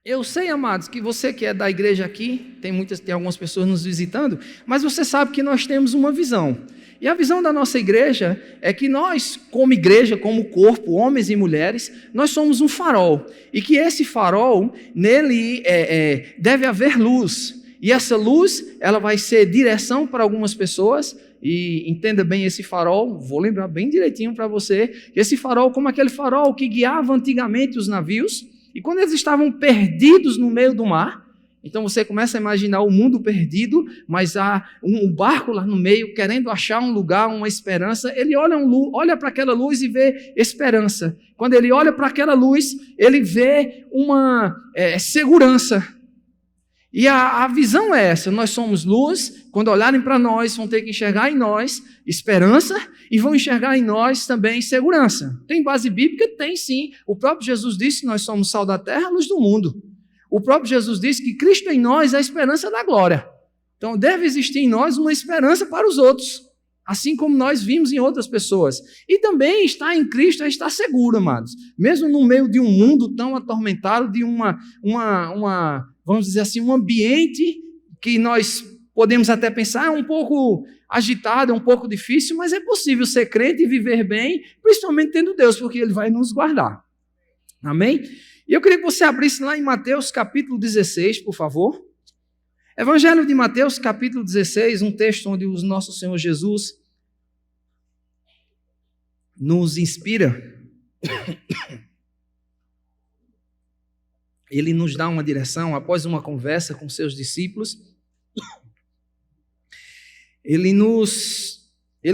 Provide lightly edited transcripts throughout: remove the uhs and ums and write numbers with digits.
Eu sei, amados, que você que é da igreja aqui, tem algumas pessoas nos visitando, mas você sabe que nós temos uma visão. E a visão da nossa igreja é que nós, como igreja, como corpo, homens e mulheres, nós somos um farol. E que esse farol, nele deve haver luz. E essa luz, ela vai ser direção para algumas pessoas. E entenda bem esse farol, vou lembrar bem direitinho para você, esse farol como aquele farol que guiava antigamente os navios. E quando eles estavam perdidos no meio do mar, então você começa a imaginar o mundo perdido, mas há um barco lá no meio, querendo achar um lugar, uma esperança. Ele olha para aquela luz e vê esperança. Quando ele olha para aquela luz, ele vê uma segurança. E a visão é essa: nós somos luz. Quando olharem para nós, vão ter que enxergar em nós esperança e vão enxergar em nós também segurança. Tem base bíblica? Tem sim. O próprio Jesus disse que nós somos sal da terra, luz do mundo. O próprio Jesus disse que Cristo em nós é a esperança da glória. Então deve existir em nós uma esperança para os outros, assim como nós vimos em outras pessoas. E também estar em Cristo é estar seguro, amados. Mesmo no meio de um mundo tão atormentado, de vamos dizer assim, um ambiente que nós podemos até pensar é um pouco agitado, é um pouco difícil, mas é possível ser crente e viver bem, principalmente tendo Deus, porque Ele vai nos guardar. Amém? E eu queria que você abrisse lá em Mateus capítulo 16, por favor. Evangelho de Mateus capítulo 16, um texto onde o nosso Senhor Jesus nos inspira. Ele nos dá uma direção após uma conversa com seus discípulos. Ele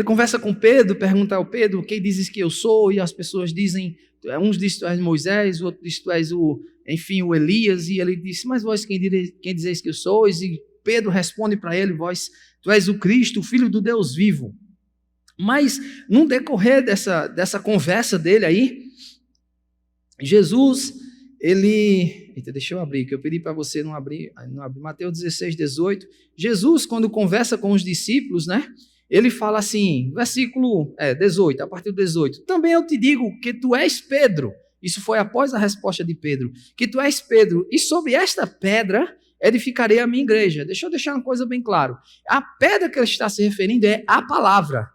conversa com Pedro, pergunta ao Pedro: quem dizes que eu sou? E as pessoas dizem, uns dizem tu és Moisés, o outro diz tu és o Elias. E ele disse: mas vós quem dizeis que eu sou? E Pedro responde para ele: vós, tu és o Cristo, o Filho do Deus vivo. Mas no decorrer dessa conversa dele aí, Jesus, deixa eu abrir, que eu pedi para você não abrir. Mateus 16, 18. Jesus, quando conversa com os discípulos, né? Ele fala assim, versículo 18, a partir do 18. Também eu te digo que tu és Pedro. Isso foi após a resposta de Pedro. Que tu és Pedro, e sobre esta pedra edificarei a minha igreja. Deixa eu deixar uma coisa bem clara. A pedra que ele está se referindo é a palavra.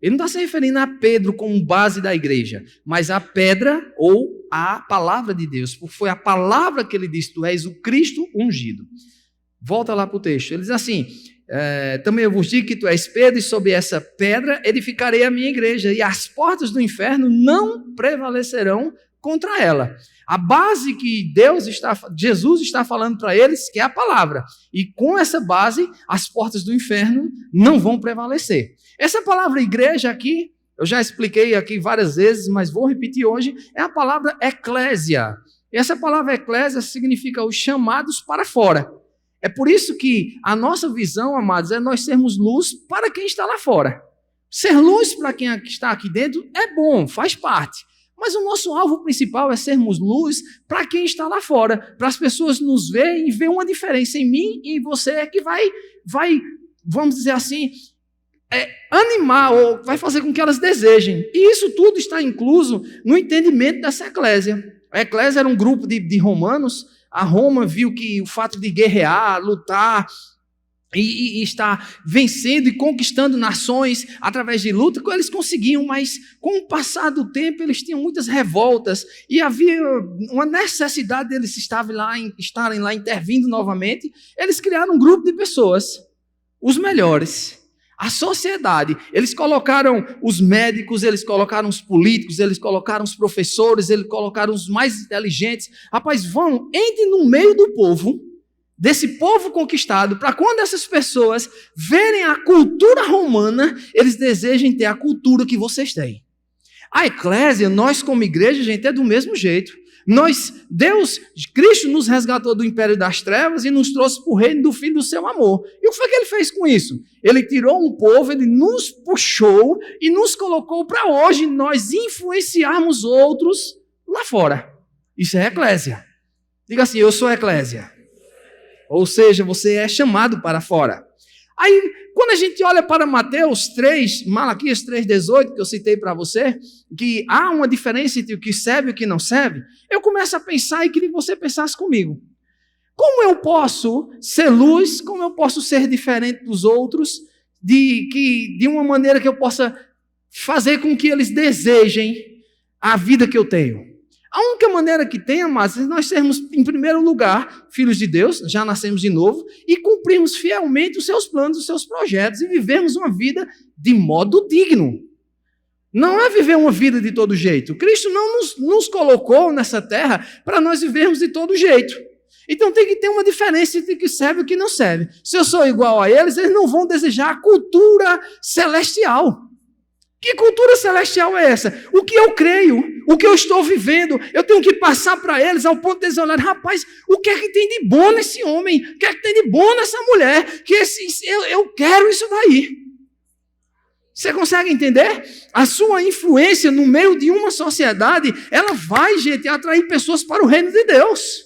Ele não está se referindo a Pedro como base da igreja, mas a pedra ou a palavra de Deus, porque foi a palavra que ele disse: tu és o Cristo ungido. Volta lá para o texto. Ele diz assim: também eu vos digo que tu és Pedro, e sobre essa pedra edificarei a minha igreja, e as portas do inferno não prevalecerão contra ela. A base que Jesus está falando para eles, que é a palavra. E com essa base, as portas do inferno não vão prevalecer. Essa palavra igreja aqui, eu já expliquei aqui várias vezes, mas vou repetir hoje, é a palavra eclésia. E essa palavra eclésia significa os chamados para fora. É por isso que a nossa visão, amados, é nós sermos luz para quem está lá fora. Ser luz para quem está aqui dentro é bom, faz parte. Mas o nosso alvo principal é sermos luz para quem está lá fora, para as pessoas nos verem e ver uma diferença em mim e em você que vai, vamos dizer assim, animar ou vai fazer com que elas desejem. E isso tudo está incluso no entendimento dessa eclésia. A eclésia era um grupo de romanos. A Roma viu que o fato de guerrear, lutar e estar vencendo e conquistando nações através de luta, eles conseguiam, mas com o passar do tempo eles tinham muitas revoltas e havia uma necessidade deles estarem lá intervindo novamente. Eles criaram um grupo de pessoas, os melhores, a sociedade. Eles colocaram os médicos, eles colocaram os políticos, eles colocaram os professores, eles colocaram os mais inteligentes. Rapaz, entre no meio do povo, desse povo conquistado, para quando essas pessoas verem a cultura romana, eles desejem ter a cultura que vocês têm. A eclésia, nós como igreja, gente, é do mesmo jeito. Cristo nos resgatou do império das trevas e nos trouxe para o reino do Filho do seu amor. E o que foi que ele fez com isso? Ele tirou um povo, ele nos puxou e nos colocou para hoje nós influenciarmos outros lá fora. Isso é eclésia. Diga assim: eu sou eclésia. Ou seja, você é chamado para fora. Aí, quando a gente olha para Mateus 3, Malaquias 3,18, que eu citei para você, que há uma diferença entre o que serve e o que não serve, eu começo a pensar e queria que você pensasse comigo. Como eu posso ser luz? Como eu posso ser diferente dos outros? De uma maneira que eu possa fazer com que eles desejem a vida que eu tenho. A única maneira que tem, amados, é nós sermos, em primeiro lugar, filhos de Deus, já nascemos de novo, e cumprirmos fielmente os seus planos, os seus projetos, e vivermos uma vida de modo digno. Não é viver uma vida de todo jeito. Cristo não nos colocou nessa terra para nós vivermos de todo jeito. Então tem que ter uma diferença entre o que serve e o que não serve. Se eu sou igual a eles, eles não vão desejar a cultura celestial. Que cultura celestial é essa? O que eu creio, o que eu estou vivendo, eu tenho que passar para eles ao ponto de eles olharem, rapaz, o que é que tem de bom nesse homem? O que é que tem de bom nessa mulher? Que eu quero isso daí. Você consegue entender? A sua influência no meio de uma sociedade, ela vai, gente, atrair pessoas para o reino de Deus.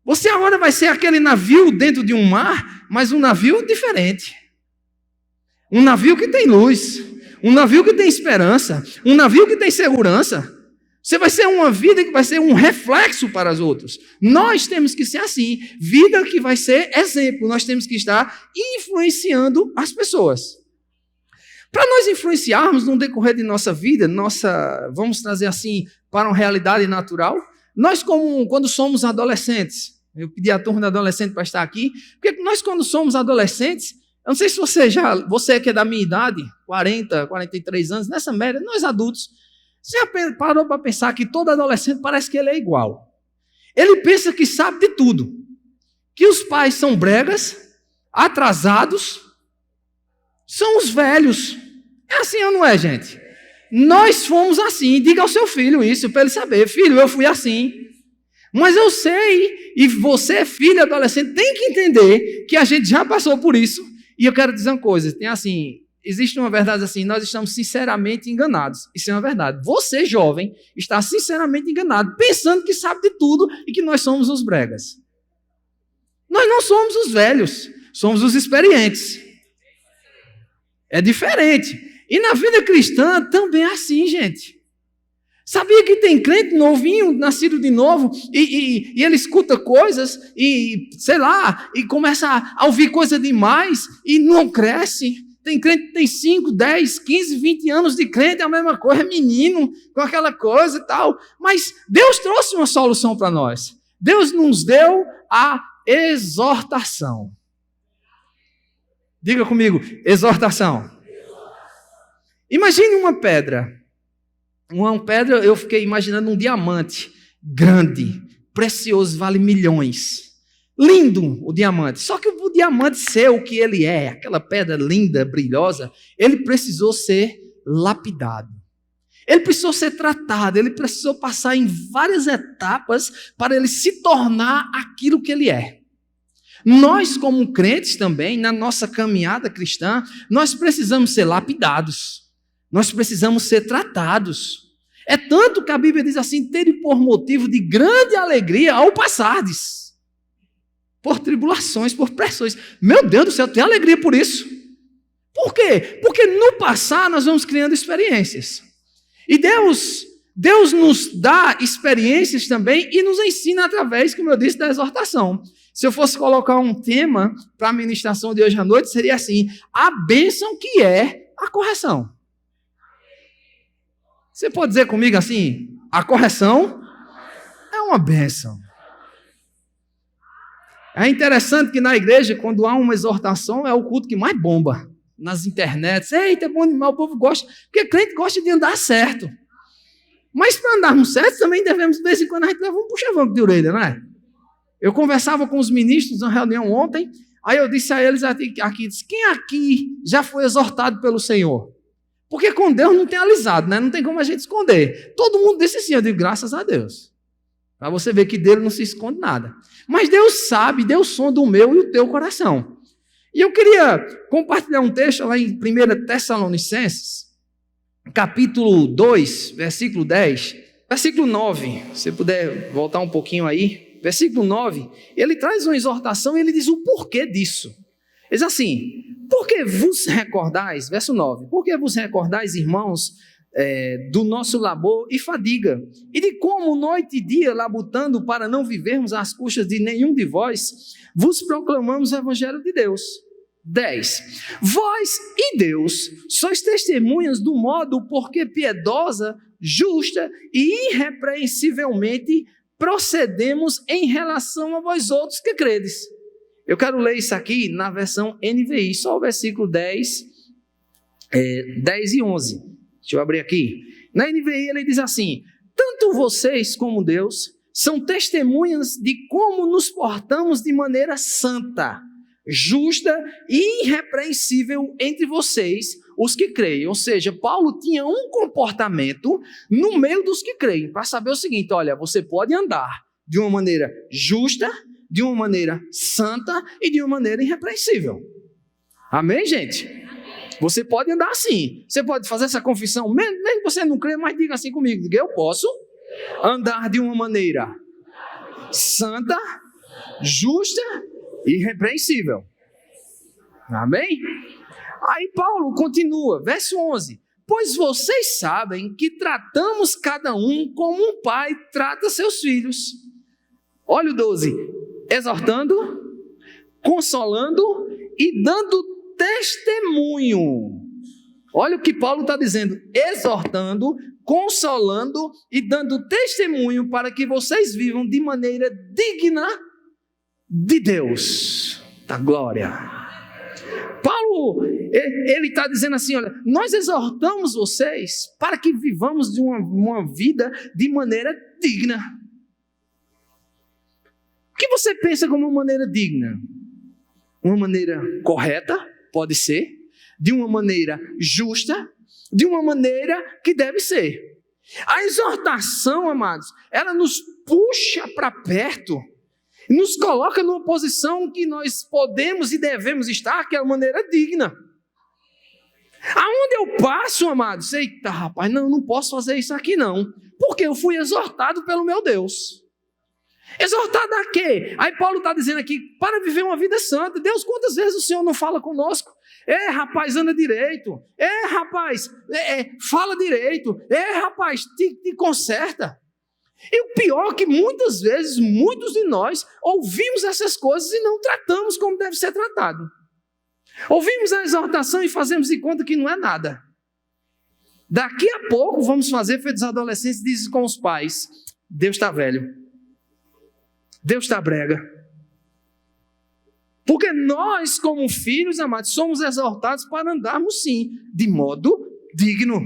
Você agora vai ser aquele navio dentro de um mar, mas um navio diferente. Um navio que tem luz. Um navio que tem esperança, um navio que tem segurança. Você vai ser uma vida que vai ser um reflexo para os outros. Nós temos que ser assim, vida que vai ser exemplo. Nós temos que estar influenciando as pessoas. Para nós influenciarmos no decorrer de nossa vida, vamos trazer assim, para uma realidade natural, nós quando somos adolescentes, eu pedi à turma de adolescente para estar aqui, porque nós quando somos adolescentes, eu não sei se você que é da minha idade, 40, 43 anos, nessa média, nós adultos, você já parou para pensar que todo adolescente parece que ele é igual. Ele pensa que sabe de tudo. Que os pais são bregas, atrasados, são os velhos. É assim ou não é, gente? Nós fomos assim. Diga ao seu filho isso, para ele saber. Filho, eu fui assim. Mas eu sei, e você, filho adolescente, tem que entender que a gente já passou por isso. E eu quero dizer uma coisa, existe uma verdade assim, nós estamos sinceramente enganados. Isso é uma verdade. Você, jovem, está sinceramente enganado, pensando que sabe de tudo e que nós somos os bregas. Nós não somos os velhos, somos os experientes. É diferente. E na vida cristã também é assim, gente. Sabia que tem crente novinho, nascido de novo, e ele escuta coisas, e sei lá, e começa a ouvir coisa demais, e não cresce. Tem crente que tem 5, 10, 15, 20 anos de crente, é a mesma coisa, é menino, com aquela coisa e tal. Mas Deus trouxe uma solução para nós. Deus nos deu a exortação. Diga comigo, exortação. Imagine uma pedra. Uma pedra, eu fiquei imaginando um diamante grande, precioso, vale milhões. Lindo o diamante. Só que o diamante ser o que ele é, aquela pedra linda, brilhosa, ele precisou ser lapidado. Ele precisou ser tratado, ele precisou passar em várias etapas para ele se tornar aquilo que ele é. Nós, como crentes também, na nossa caminhada cristã, nós precisamos ser lapidados. Nós precisamos ser tratados. É tanto que a Bíblia diz assim, tende por motivo de grande alegria ao passardes. Por tribulações, por pressões. Meu Deus do céu, tem alegria por isso. Por quê? Porque no passar nós vamos criando experiências. E Deus nos dá experiências também e nos ensina através, como eu disse, da exortação. Se eu fosse colocar um tema para a ministração de hoje à noite, seria assim, a bênção que é a correção. Você pode dizer comigo assim, a correção é uma bênção. É interessante que na igreja, quando há uma exortação, é o culto que mais bomba. Nas internets, eita, é bom demais, o povo gosta, porque crente gosta de andar certo. Mas para andarmos certo, também devemos, de vez em quando, a gente leva um puxa-vanco de orelha, não é? Eu conversava com os ministros na reunião ontem, aí eu disse a eles aqui, quem aqui já foi exortado pelo Senhor? Porque com Deus não tem alisado, né? Não tem como a gente esconder. Todo mundo disse assim, eu digo, graças a Deus. Para você ver que dele não se esconde nada. Mas Deus sabe, Deus sonda o meu e o teu coração. E eu queria compartilhar um texto lá em 1 Tessalonicenses, capítulo 2, versículo 10, versículo 9, se você puder voltar um pouquinho aí, versículo 9, ele traz uma exortação e ele diz o porquê disso. Ele diz assim, porque vos recordais, verso 9, porque vos recordais, irmãos, do nosso labor e fadiga, e de como noite e dia labutando para não vivermos às custas de nenhum de vós, vos proclamamos o evangelho de Deus. 10. Vós e Deus sois testemunhas do modo porque piedosa, justa e irrepreensivelmente procedemos em relação a vós outros que credes. Eu quero ler isso aqui na versão NVI, só o versículo 10 e 11. Deixa eu abrir aqui. Na NVI ele diz assim: tanto vocês como Deus são testemunhas de como nos portamos de maneira santa, justa e irrepreensível entre vocês, os que creem. Ou seja, Paulo tinha um comportamento no meio dos que creem, para saber o seguinte: olha, você pode andar de uma maneira justa, de uma maneira santa e de uma maneira irrepreensível. Amém, gente? Você pode andar assim. Você pode fazer essa confissão, mesmo que você não crê, mas diga assim comigo: diga, eu posso andar de uma maneira santa, justa e irrepreensível. Amém? Aí Paulo continua, verso 11: pois vocês sabem que tratamos cada um como um pai trata seus filhos. Olha o 12: exortando, consolando e dando testemunho. Olha o que Paulo está dizendo: exortando, consolando e dando testemunho para que vocês vivam de maneira digna de Deus, da glória. Paulo, ele está dizendo assim: olha, nós exortamos vocês para que vivamos de uma vida de maneira digna. O que você pensa como uma maneira digna? Uma maneira correta, pode ser, de uma maneira justa, de uma maneira que deve ser. A exortação, amados, ela nos puxa para perto, nos coloca numa posição que nós podemos e devemos estar, que é a maneira digna. Aonde eu passo, amados, eita rapaz, não posso fazer isso aqui não, porque eu fui exortado pelo meu Deus. Exortado a quê? Aí Paulo está dizendo aqui, para viver uma vida santa. Deus, quantas vezes o Senhor não fala conosco? Rapaz, anda direito. Rapaz, fala direito. Rapaz, te conserta. E o pior é que muitas vezes, muitos de nós ouvimos essas coisas e não tratamos como deve ser tratado. Ouvimos a exortação e fazemos de conta que não é nada. Daqui a pouco vamos fazer, feito os adolescentes dizem com os pais: Deus está velho. Deus está brega. Porque nós, como filhos, amados, somos exortados para andarmos, sim, de modo digno.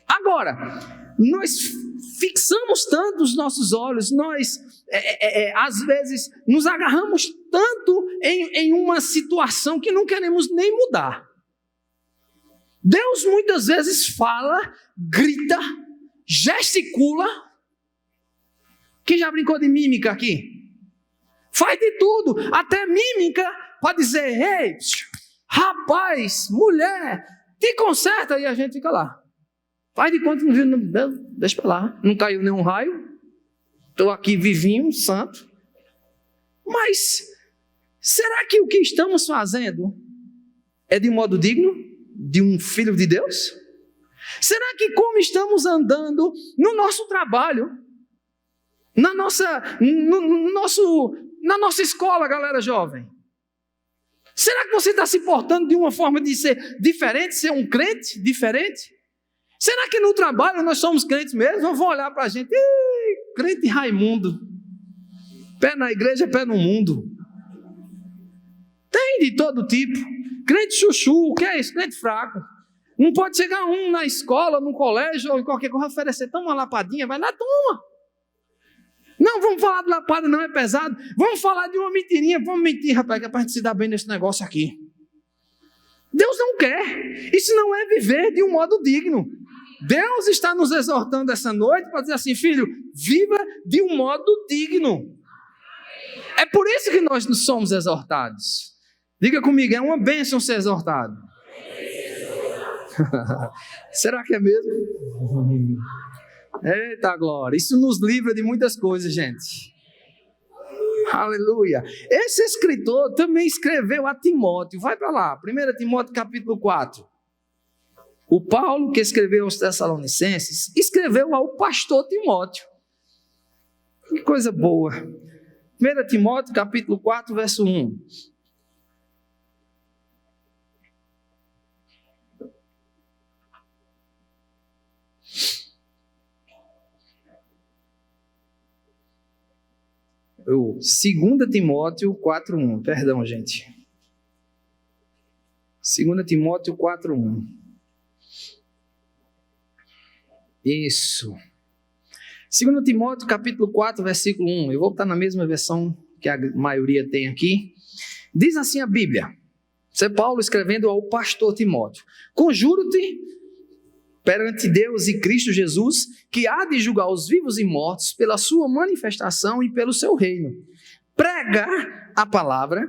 Agora, nós fixamos tanto os nossos olhos, nós, às vezes, nos agarramos tanto em uma situação que não queremos nem mudar. Deus muitas vezes fala, grita, gesticula. Quem já brincou de mímica aqui? Faz de tudo, até mímica, para dizer: ei, rapaz, mulher, te conserta, e a gente fica lá. Faz de conta que não viu, deixa para lá, não caiu nenhum raio, estou aqui vivinho, santo. Mas, será que o que estamos fazendo é de modo digno de um filho de Deus? Será que como estamos andando no nosso trabalho, na nossa escola, galera jovem? Será que você está se portando de uma forma de ser diferente, ser um crente diferente? Será que no trabalho nós somos crentes mesmo? Ou vão olhar para a gente: crente Raimundo, pé na igreja, pé no mundo. Tem de todo tipo. Crente chuchu, o que é isso? Crente fraco. Não pode chegar um na escola, no colégio, ou em qualquer coisa, oferecer: toma uma lapadinha, vai lá, toma. Não, vamos falar de lapada, não é pesado. Vamos falar de uma mentirinha. Vamos mentir, rapaz, que é para a gente se dar bem nesse negócio aqui. Deus não quer. Isso não é viver de um modo digno. Deus está nos exortando essa noite para dizer assim: filho, viva de um modo digno. É por isso que nós não somos exortados. Diga comigo, é uma bênção ser exortado. Será que é mesmo? Eita glória, isso nos livra de muitas coisas, gente. Aleluia. Esse escritor também escreveu a Timóteo. Vai para lá, 1 Timóteo capítulo 4. O Paulo, que escreveu aos Tessalonicenses, escreveu ao pastor Timóteo. Que coisa boa. 1 Timóteo, capítulo 4, verso 1. O 2 Timóteo 4:1, perdão, gente. 2 Timóteo 4:1. Isso. 2 Timóteo capítulo 4, versículo 1. Eu vou estar na mesma versão que a maioria tem aqui. Diz assim a Bíblia. Isso é Paulo escrevendo ao pastor Timóteo. Conjuro-te perante Deus e Cristo Jesus, que há de julgar os vivos e mortos pela sua manifestação e pelo seu reino. Prega a palavra,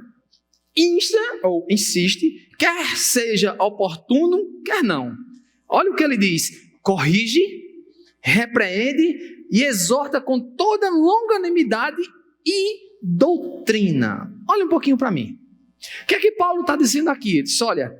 insta ou insiste, quer seja oportuno, quer não. Olha o que ele diz: corrige, repreende e exorta com toda longanimidade e doutrina. Olha um pouquinho para mim. O que é que Paulo está dizendo aqui? Ele diz, olha,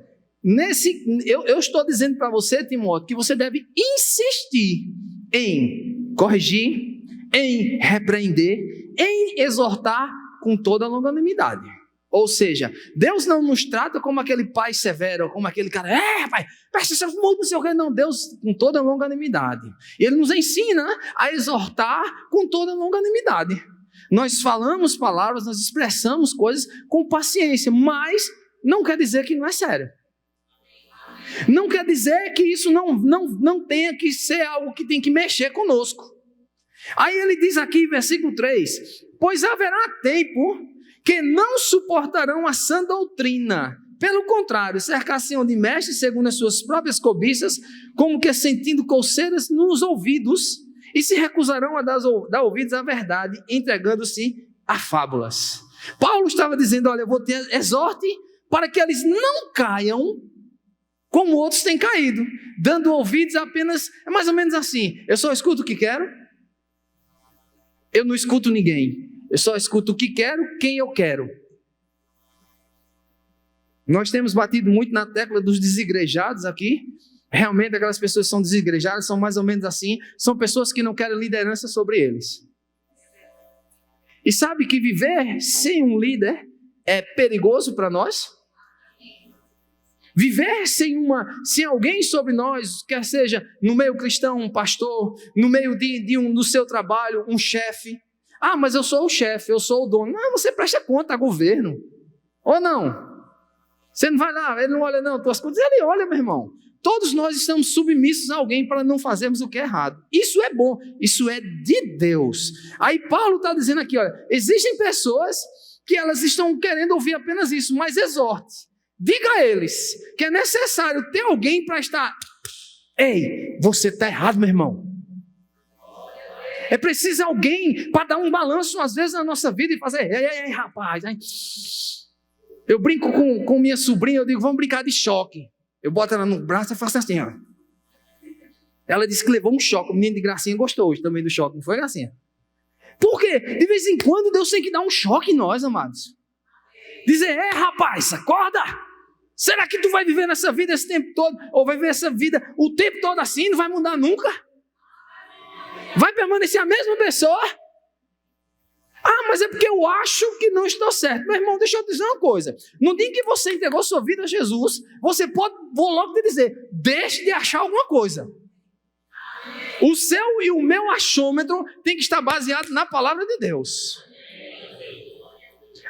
eu estou dizendo para você, Timóteo, que você deve insistir em corrigir, em repreender, em exortar com toda longanimidade. Ou seja, Deus não nos trata como aquele pai severo, como aquele cara, pai, presta muito no seu reino. Não, Deus com toda longanimidade. E Ele nos ensina a exortar com toda longanimidade. Nós falamos palavras, nós expressamos coisas com paciência, mas não quer dizer que não é sério. Não quer dizer que isso não tenha que ser algo que tem que mexer conosco. Aí ele diz aqui, versículo 3, pois haverá tempo que não suportarão a sã doutrina. Pelo contrário, cercar-se-ão de mestres segundo as suas próprias cobiças, como que sentindo coceiras nos ouvidos, e se recusarão a dar ouvidos à verdade, entregando-se a fábulas. Paulo estava dizendo, olha, eu vou ter exorte para que eles não caiam como outros têm caído, dando ouvidos apenas, é mais ou menos assim, eu só escuto o que quero, eu não escuto ninguém, eu só escuto o que quero, quem eu quero. Nós temos batido muito na tecla dos desigrejados aqui, realmente aquelas pessoas que são desigrejadas são mais ou menos assim, são pessoas que não querem liderança sobre eles. E sabe que viver sem um líder é perigoso para nós? Viver sem alguém sobre nós, quer seja no meio cristão, um pastor, no meio do seu trabalho, um chefe. Ah, mas eu sou o chefe, eu sou o dono. Não, você presta conta a governo. Ou não? Você não vai lá, ele não olha não, tuas contas, ele olha, meu irmão. Todos nós estamos submissos a alguém para não fazermos o que é errado. Isso é bom, isso é de Deus. Aí Paulo está dizendo aqui, olha, existem pessoas que elas estão querendo ouvir apenas isso, mas exorte. Diga a eles que é necessário ter alguém para estar, ei, você está errado, meu irmão. É preciso alguém para dar um balanço às vezes na nossa vida e fazer, ei, rapaz. Hein? Eu brinco com minha sobrinha, eu digo, vamos brincar de choque. Eu boto ela no braço e faço assim, ó. Ela disse que levou um choque, o menino de gracinha gostou hoje também do choque, não foi, gracinha? Por quê? De vez em quando Deus tem que dar um choque em nós, amados. Dizer, rapaz, acorda! Será que tu vai viver nessa vida esse tempo todo? Ou vai viver essa vida o tempo todo assim, não vai mudar nunca? Vai permanecer a mesma pessoa? Ah, mas é porque eu acho que não estou certo. Meu irmão, deixa eu te dizer uma coisa. No dia em que você entregou sua vida a Jesus, você pode, vou logo te dizer, deixe de achar alguma coisa. O seu e o meu achômetro tem que estar baseado na palavra de Deus.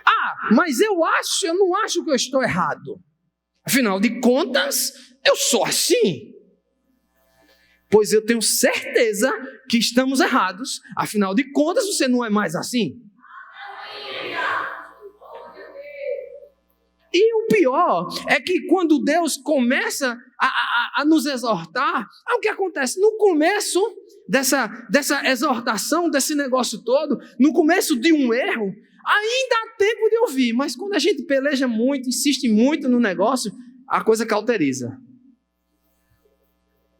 Ah, mas eu não acho que eu estou errado. Afinal de contas, eu sou assim. Pois eu tenho certeza que estamos errados. Afinal de contas, você não é mais assim. E o pior é que quando Deus começa a nos exortar, o que acontece? No começo dessa exortação, desse negócio todo, no começo de um erro, ainda há tempo de ouvir, mas quando a gente peleja muito, insiste muito no negócio, a coisa cauteriza.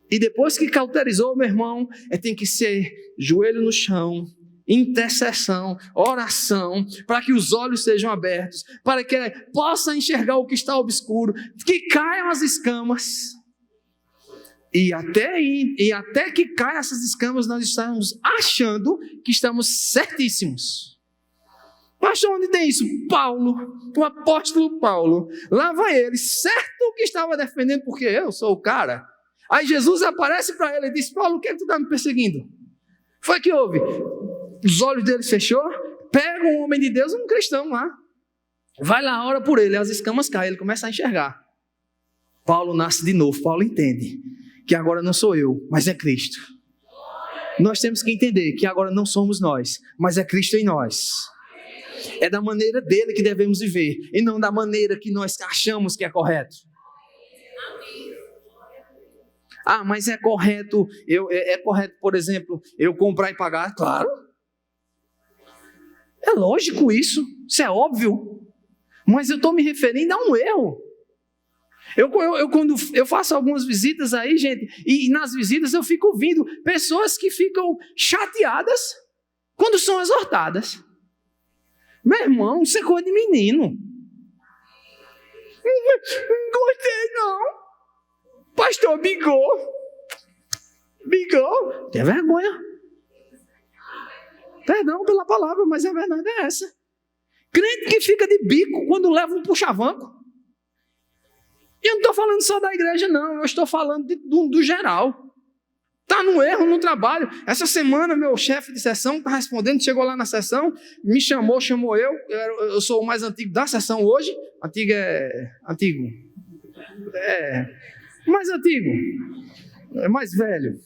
E depois que cauterizou, meu irmão, tem que ser joelho no chão, intercessão, oração, para que os olhos sejam abertos, para que possa enxergar o que está obscuro, que caiam as escamas. E até que caia essas escamas, nós estamos achando que estamos certíssimos. Pastor, onde tem isso? Paulo, o apóstolo Paulo. Lá vai ele, certo que estava defendendo, porque eu sou o cara. Aí Jesus aparece para ele e diz: Paulo, o que é que tu está me perseguindo? Foi que houve? Os olhos dele fechou, pega um homem de Deus, um cristão lá. Vai lá, ora por ele, as escamas caem, ele começa a enxergar. Paulo nasce de novo, Paulo entende que agora não sou eu, mas é Cristo. Nós temos que entender que agora não somos nós, mas é Cristo em nós. É da maneira dele que devemos viver, e não da maneira que nós achamos que é correto. Ah, mas é correto, é correto, por exemplo, eu comprar e pagar? Claro. É lógico isso é óbvio. Mas eu estou me referindo a um erro. Quando eu faço algumas visitas aí, gente, e nas visitas eu fico ouvindo pessoas que ficam chateadas quando são exortadas. Meu irmão, isso é coisa de menino. Não gostei não. Pastor, bigou. Tem vergonha. Perdão pela palavra, mas a verdade é essa. Crente que fica de bico quando leva um puxa-vanco. E eu não estou falando só da igreja, não. Eu estou falando do geral. Está no erro no trabalho. Essa semana, meu chefe de sessão está respondendo, chegou lá na sessão, me chamou eu. Eu sou o mais antigo da sessão hoje. Antigo é... Antigo. Mais antigo. É mais velho.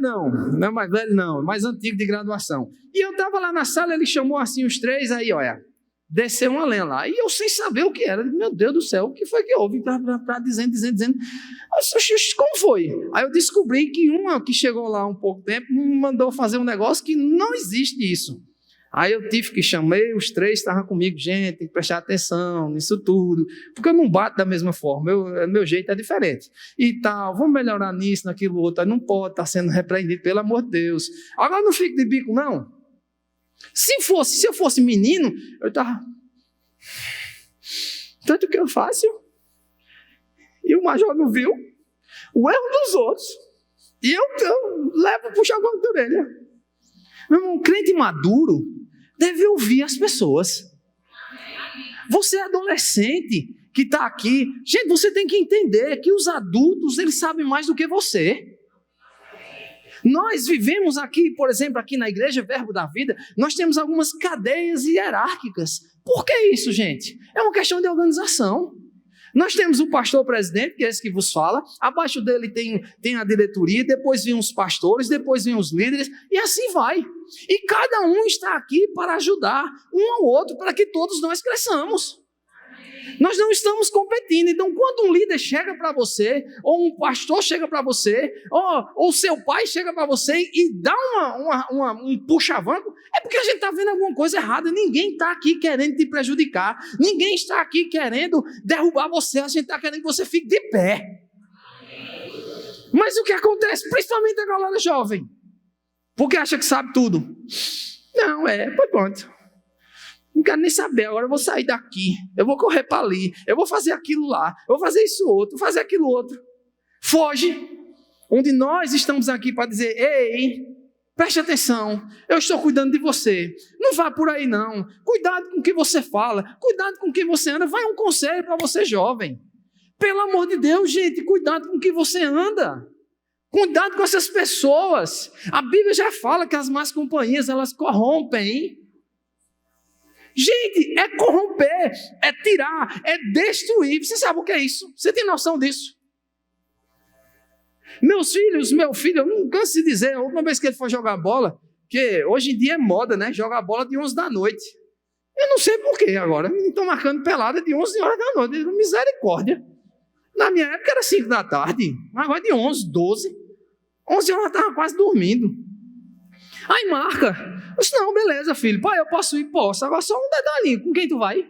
Não é mais velho não, é mais antigo de graduação. E eu estava lá na sala, ele chamou assim os três, aí olha, desceu uma lenha lá. E eu sem saber o que era, meu Deus do céu, o que foi que houve? Dizendo. Como foi? Aí eu descobri que uma que chegou lá há um pouco tempo me mandou fazer um negócio que não existe isso. Aí eu chamei os três, estavam comigo, gente, tem que prestar atenção nisso tudo, porque eu não bato da mesma forma, meu jeito é diferente. E tal, vamos melhorar nisso, naquilo outro, não pode estar sendo repreendido, pelo amor de Deus. Agora não fico de bico, não. Se eu fosse menino, eu estava... Tanto que eu faço, e o major não viu, o erro dos outros, e eu levo, puxo a mão da orelha. Meu irmão, um crente maduro deve ouvir as pessoas. Você é adolescente que está aqui. Gente, você tem que entender que os adultos, eles sabem mais do que você. Nós vivemos aqui, por exemplo, aqui na igreja Verbo da Vida, nós temos algumas cadeias hierárquicas. Por que isso, gente? É uma questão de organização. Nós temos o pastor presidente, que é esse que vos fala, abaixo dele tem a diretoria, depois vêm os pastores, depois vêm os líderes, e assim vai. E cada um está aqui para ajudar um ao outro, para que todos nós cresçamos. Nós não estamos competindo. Então, quando um líder chega para você, ou um pastor chega para você, ou seu pai chega para você e dá um puxa-vanco, é porque a gente está vendo alguma coisa errada. Ninguém está aqui querendo te prejudicar. Ninguém está aqui querendo derrubar você. A gente está querendo que você fique de pé. Mas o que acontece? Principalmente a galera jovem. Porque acha que sabe tudo. Não, foi pronto. Não quero nem saber, agora eu vou sair daqui, eu vou correr para ali, eu vou fazer aquilo lá, eu vou fazer isso outro, vou fazer aquilo outro. Foge. Onde nós estamos aqui para dizer, ei, preste atenção, eu estou cuidando de você. Não vá por aí não. Cuidado com o que você fala, cuidado com o que você anda. Vai um conselho para você jovem. Pelo amor de Deus, gente, cuidado com o que você anda. Cuidado com essas pessoas. A Bíblia já fala que as más companhias, elas corrompem, hein? Gente, é corromper, é tirar, é destruir. Você sabe o que é isso? Você tem noção disso? Meu filho, eu não canso de dizer, a última vez que ele foi jogar bola, que hoje em dia é moda, né? Jogar bola de 11 da noite. Eu não sei por quê agora. Estão marcando pelada de 11 horas da noite. Misericórdia. Na minha época era 5 da tarde. Agora é de 11, 12. 11 horas eu estava quase dormindo. Aí marca. Eu disse, não, beleza, filho. Pai, eu posso ir? Posso. Agora só um detalhinho. Com quem tu vai?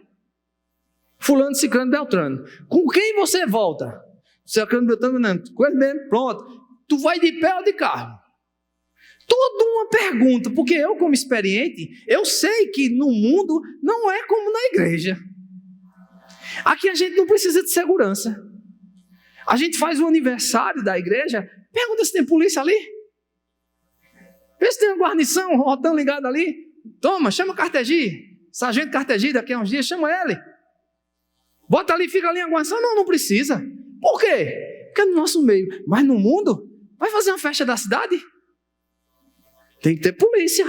Fulano, Ciclano, Beltrano. Com quem você volta? Ciclano, Beltrano, não. Com ele mesmo, pronto. Tu vai de pé ou de carro? Toda uma pergunta. Porque eu, como experiente, eu sei que no mundo não é como na igreja. Aqui a gente não precisa de segurança. A gente faz o aniversário da igreja, pergunta se tem polícia ali. Vê se tem uma guarnição, um rotão ligado ali. Toma, chama o Cartegi. Sargento Cartegi, daqui a uns dias, chama ele. Bota ali, fica ali a guarnição. Não precisa. Por quê? Porque é no nosso meio. Mas no mundo, vai fazer uma festa da cidade? Tem que ter polícia.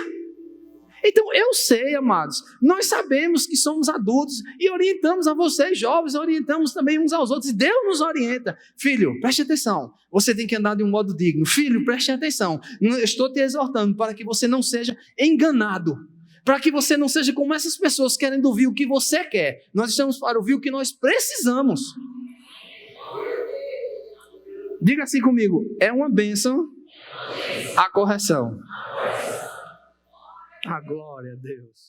Então, eu sei, amados, nós sabemos que somos adultos e orientamos a vocês, jovens, orientamos também uns aos outros. Deus nos orienta. Filho, preste atenção. Você tem que andar de um modo digno. Filho, preste atenção. Eu estou te exortando para que você não seja enganado. Para que você não seja como essas pessoas querendo ouvir o que você quer. Nós estamos para ouvir o que nós precisamos. Diga assim comigo, é uma bênção a correção. A glória a Deus.